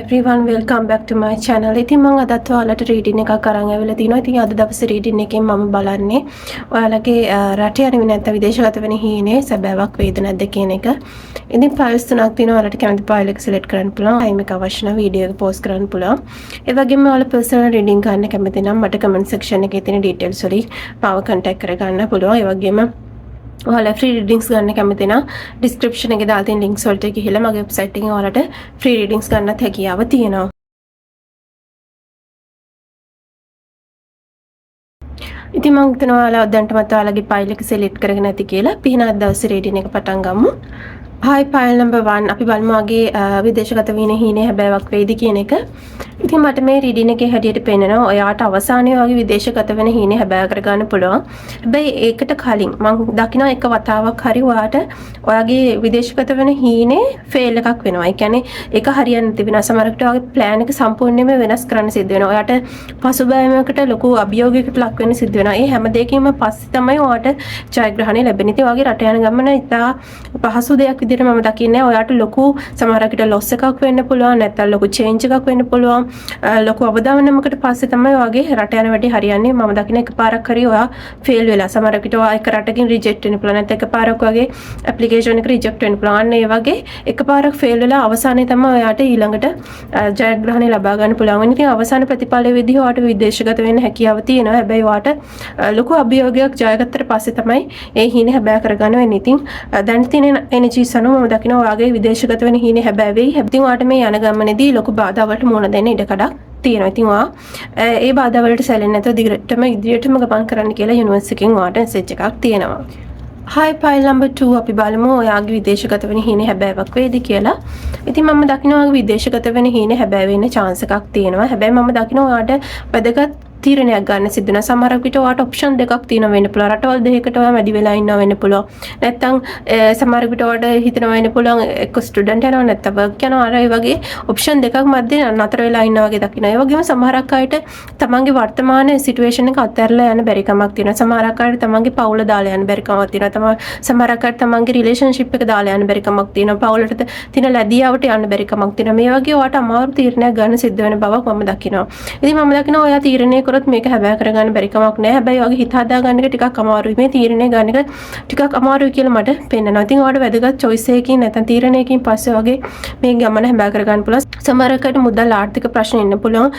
everyone, welcome back to my channel. ඉතින් මම අදත් ඔයාලට රීඩින් එකක් අරන් ඇවිල්ලා තිනවා. ඉතින් අද දවසේ රීඩින් එකෙන් මම බලන්නේ ඔයාලගේ රටේ යන නැත්නම් විදේශගත වෙන හීනේ සැබෑවක් වේද නැද්ද කියන එක. ඉතින් ෆයිල්ස් තුනක් තියෙනවා. ඔයාලට කැමති ෆයිල් එක සිලෙක්ට් කරන්න පුළුවන්. ටයිම් එක අවශ්‍ය නම් වීඩියෝ එක පෝස්ට් කරන්න පුළුවන්. ඒ වගේම ඔයාලා පර්සනල් රීඩින් ගන්න කැමති නම් මට කමෙන්ට් සෙක්ෂන් එකේ තියෙන ඩීටේල්ස් වලින් මාව කන්ටැක්ට් කරගන්න පුළුවන්. ඒ වගේම ඔයාලා ෆ්‍රී රීඩින්ග්ස් ගන්න කැමති නම් ඩිස්ක්‍රිප්ෂන් එකේ දාලා තියෙන ලින්ක්ස් වලට ගිහිල්ලා මගේ වෙබ්සයිට් එකෙන් ඔයාලට ෆ්‍රී රීඩින්ග්ස් ගන්නත් හැකියාව තියෙනවා. ඉතින් මම හිතනවා ඔයාලා දැන්ටමත් ඔයාලගේ ෆයිල් එක සිලෙක්ට් කරගෙන ඇති කියලා. අපි එහෙනම් අද දවසේ රීඩින් එක පටන් ගමු. Hi file number 1 අපි බලමු ආගේ විදේශගත වෙන හීනේ හැබෑවක් වෙයිද කියන එක. ඉතින් මට මේ රීඩින් එකේ හැටියට පේනවා ඔයාට අවසානයේ වගේ විදේශගත වෙන හීනේ හැබෑ කරගන්න පුළුවන්. හැබැයි ඒකට කලින් මම දකිනවා එක වතාවක් හරි ඔයාට ඔයාගේ විදේශගත වෙන හීනේ ෆේල් එකක් වෙනවා. ඒ කියන්නේ ඒක හරියන්නේ නැති වෙනවා. සමහරකට ඔයාගේ ප්ලෑන් එක සම්පූර්ණයෙන්ම වෙනස් කරන්න සිද්ධ වෙනවා. ඔයාට පසුබෑමකට ලොකු අභියෝගයකට ලක් වෙන්න සිද්ධ වෙනවා. ඒ හැම දෙයකින්ම පස්සේ තමයි ඔයාට ජයග්‍රහණය ලැබෙන්නේ. ඉතින් ඔයාගේ රට යන ගමන ඉතා පහසු දෙයක් විදිහට මම දකින්නේ ඔයාට ලොකු සමහරකට ලොස් එකක් වෙන්න පුළුවන් නැත්නම් ලොකු චේන්ජ් එකක් වෙන්න පුළුවන් ලොකු අවදානමකට පස්සේ තමයි ඔයාගේ රට යන වැඩි හරියන්නේ මම දකින්න එකපාරක් හරි ඔයා ෆේල් වෙලා සමහරකට ඔයා එක රටකින් රිජෙක්ට් වෙන්න පුළුවන් නැත්නම් එකපාරක් ඔයාගේ ඇප්ලිකේෂන් එක රිජෙක්ට් වෙන්න පුළුවන් අන්න ඒ වගේ එකපාරක් ෆේල් වෙලා අවසානයේ තමයි ඔයාට ඊළඟට ජයග්‍රහණය ලබා ගන්න පුළුවන්. ඉතින් අවසාන ප්‍රතිඵලයේ විදිහ ඔයාට විදේශගත වෙන්න හැකියාව තියෙනවා. හැබැයි ඔයාට ලොකු අභියෝගයක් ජයගත්තට පස්සේ තමයි ඒ හීනේ හැබෑ කරගන්න වෙන්නේ. ඉතින් දැන් තියෙන එනර්ජිස් අනුව මම දකිනවා ඔයාගේ විදේශගත වෙන හීනේ හැබෑ වෙයි. ඉතින් ඔයාට මේ යන ගමනේදී ලොකු බාධාවලට මුහුණ දෙන්න ඉඩ කඩක් තියෙනවා. ඉතින් ඔයා ඒ බාධාවලට සැලෙන්නේ නැතුව දිගටම ඉදිරියටම ගමන් කරන්න කියලා යුනිවර්සිටි එකෙන් ඔයාට මෙසේජ් එකක් තියෙනවා. Hi file number 2 අපි බලමු ඔයාගේ විදේශගත වෙන හීනේ හැබෑවක් වේද කියලා. ඉතින් මම දකිනවා ඔයාගේ විදේශගත වෙන හීනේ හැබෑ වෙන්න chance එකක් තියෙනවා. හැබැයි මම දකිනවා ඔයාට වැදගත් තීරණයක් ගන්න සිද්ධ වෙනවා. සමහර විට ඔයාට ඔප්ෂන් දෙකක් තියෙනවා වෙන්න පුළුවන්. රටවල් දෙකකට ඔයා වැඩි වෙලා ඉන්නවා වෙන්න පුළුවන්. නැත්තම් සමහර විට ඔයාට හිතනවා වෙන්න පුළුවන් එක්ක ස්ටුඩන්ට් යනවා නැත්නම් වර්ක් යනවා. අර ඒ වගේ ඔප්ෂන් දෙකක් මැද්දේ නතර වෙලා ඉන්නවා වගේ දකින්න. ඒ වගේම සමහරක් අයට තමන්ගේ වර්තමාන සිටුේෂන් එක අත්හැරලා යන බැරි කමක් තියෙනවා. සමහරක් අයට තමන්ගේ පවුල දාලා යන බැරි කමක් තියෙනවා. සමහරක් අයට තමන්ගේ රිලේෂන්ෂිප් එක දාලා යන බැරි කමක් තියෙනවා. පවුලට තියෙන ලැබියාවට යන්න බැරි කමක් තියෙනවා. මේ වගේ ඔයාට අමාරු තීරණයක් ගන්න සිද්ධ වෙන බවක් මම දකිනවා. ඉතින් මම දකිනවා ඔයා තීරණය කරොත් මේක හැබෑ කරගන්න බැරි කමක් නැහැ. හැබැයි ඔයාගේ හිත හදා ගන්න එක ටිකක් අමාරුයි. මේ තීරණය ගන්න එක ටිකක් අමාරුයි කියලා මට පේනවා. ඉතින් ඔයාට වැදගත් choice එකකින් නැත්නම් තීරණයකින් පස්සේ වගේ මේ ගමන හැබෑ කරගන්න පුළුවන්. සමහරකට මුදල් ආර්ථික ප්‍රශ්න ඉන්න පුළුවන්.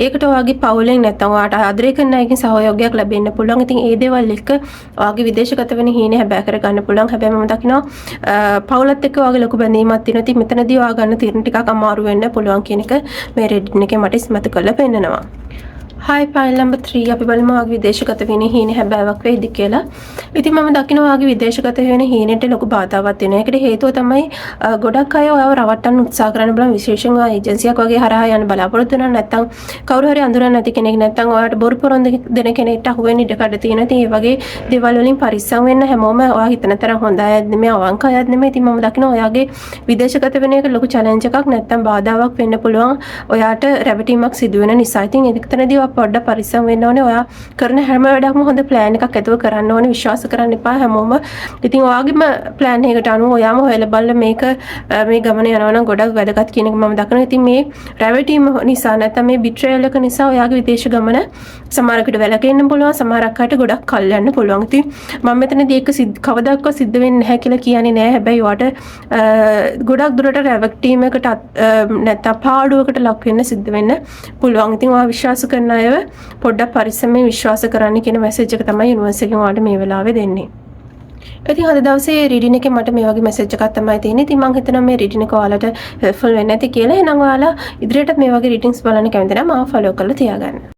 ඒකට ඔයාගේ පවුලෙන් නැත්නම් ඔයාට ආදරය කරන අයකින් සහයෝගයක් ලැබෙන්න පුළුවන්. ඉතින් ඒ දේවල් එක්ක ඔයාගේ විදේශගත වෙන හීනේ හැබෑ කරගන්න පුළුවන්. හැබැයි මම දකිනවා පවුලත් එක්ක ඔයාගේ ලොකු බැඳීමක් තියෙනවා. ඉතින් මෙතනදී ඔයා ගන්න තීරණ ටිකක් අමාරු වෙන්න පුළුවන් කියන එක මේ රෙඩින් එකේ මට ඉස්මතු කරලා පෙන්නනවා. Hi file number 3 අපි බලමු ඔයාගේ විදේශගත වෙන හීනේ හැබෑවක් වෙයිද කියලා. ඉතින් මම දකිනවා ඔයාගේ විදේශගත වෙන හීනෙට ලොකු බාධාවක් තියෙනවා. ඒකට හේතුව තමයි ගොඩක් අය ඔයාව රවට්ටන්න උත්සාහ කරන බලන විශේෂයෙන්ම ඒජන්සියක් වගේ හරහා යන බලාපොරොත්තු වෙනවා. නැත්නම් කවුරු හරි අඳුරන්නේ නැති කෙනෙක් නැත්නම් ඔයාට බොරු පොරොන්දු දෙන කෙනෙක්ට අහු වෙන්න ඉඩ කඩ තියෙනවා. ඉතින් මේ වගේ දේවල් වලින් පරිස්සම් වෙන්න හැමෝම ඔයා හිතන තරම් හොඳ අයත් නෙමෙයි අවංක අයත් නෙමෙයි. ඉතින් මම දකිනවා ඔයාගේ විදේශගත වෙන එක ලොකු චැලෙන්ජ් එකක් නැත්නම් බාධාවක් වෙන්න පුළුවන්. ඔයාට රැවටීමක් සිදු වෙන නිසා. ඉතින් එතනදී ඔයා පොඩ්ඩක් පරිස්සම් වෙන්න ඕනේ. ඔයා කරන හැම වැඩක්ම හොඳ ප්ලෑන් එකක් ඇතුව කරන්න ඕනේ. විශ්වාස කරන්න එපා හැමෝම. ඉතින් ඔයාගේම ප්ලෑන් එකකට අනුව ඔයාම හොයලා බලලා මේක මේ ගමන යනවා නම් ගොඩක් වැදගත් කියන එක මම දකිනවා. ඉතින් මේ රැවටීම නිසා නැත්නම් මේ බිට්‍රයල් එක නිසා ඔයාගේ විදේශ ගමන සමහරකට වැළකෙන්න පුළුවන්. සමහරක් අයට ගොඩක් කල් යන්න පුළුවන්. ඉතින් මම මෙතනදී ඒක කවදාවත් සිද්ධ වෙන්නේ නැහැ කියලා කියන්නේ නැහැ. හැබැයි ඔයාට ගොඩක් දුරට රැවටීමකට නැත්නම් පාඩුවකට ලක් වෙන්න සිද්ධ වෙන්න පුළුවන්. ඉතින් ඔයා විශ්වාස කරන අයව පොඩ්ඩක් පරිස්සමෙන් විශ්වාස කරන්න කියන මැසේජ් එක තමයි යුනිවර්සිටි එකෙන් ඔයාලට මේ වෙලාවේ දෙන්නේ. ඉතින් අද දවසේ රීඩින් එකේ මට මේ වගේ මැසේජ් එකක් තමයි තියෙන්නේ. ඉතින් මම හිතනවා මේ රීඩින් එක ඔයාලට හෙල්ප්ෆුල් වෙන්න ඇති කියලා. එහෙනම් ඔයාලා ඉදිරියට මේ වගේ රීඩින්ග්ස් බලන්න කැමති නම් මාව ෆලෝ කරලා තියාගන්න.